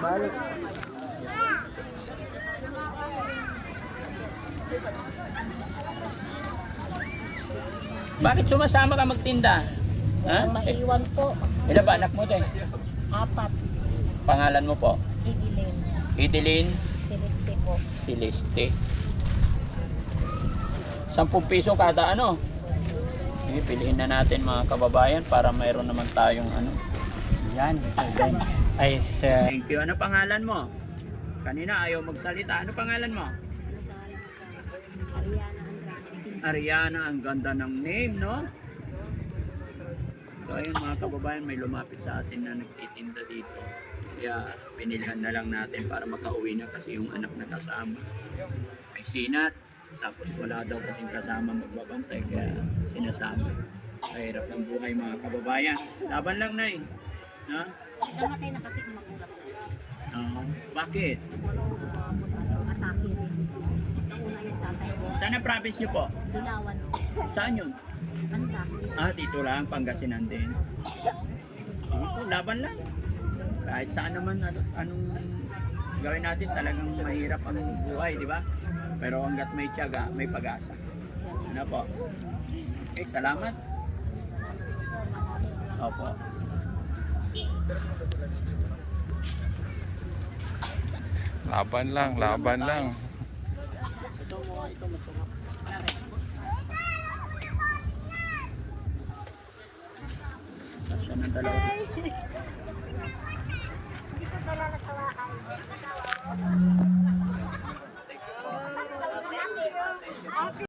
Balik. Bakit sumasama ka magtinda? Ha? Maiwan po. Ilan ba anak mo tayo? 4. Pangalan mo po? Igilin. Idilin Celeste po. Celeste. 10 piso kada ano? Sige, piliin na natin mga kababayan para mayroon naman tayong ano. Yan, then, ay sa... Thank you. Ano pangalan mo? Kanina ayaw magsalita. Ano pangalan mo? Ariana, ang ganda ng name, no? So ayun mga kababayan, may lumapit sa atin na nagtitinda dito. Kaya pinilhan na lang natin para makauwi na kasi yung anak na kasama may sinat. Tapos wala daw kasing kasama magbabantay kaya sinasama. Mahirap ng buhay mga kababayan. Laban lang na eh. Ha? Namatay na kasi magulang. Bakit? Atake rin. Nauna yung tatay ko. Saan ang province niyo po? Dilawan. Saan yun? Banda. Dito lang, Pangasinan din. Laban lang. Kahit saan naman, anong gawin natin, talagang mahirap ang buhay, di ba? Pero hanggat may tiyaga, may pag-asa. Ano po? Okay, salamat. Opo. Laban lang, laban lang. Ito mo, ito mo. Kasya ng dalawa. Hindi ko pala natawakan.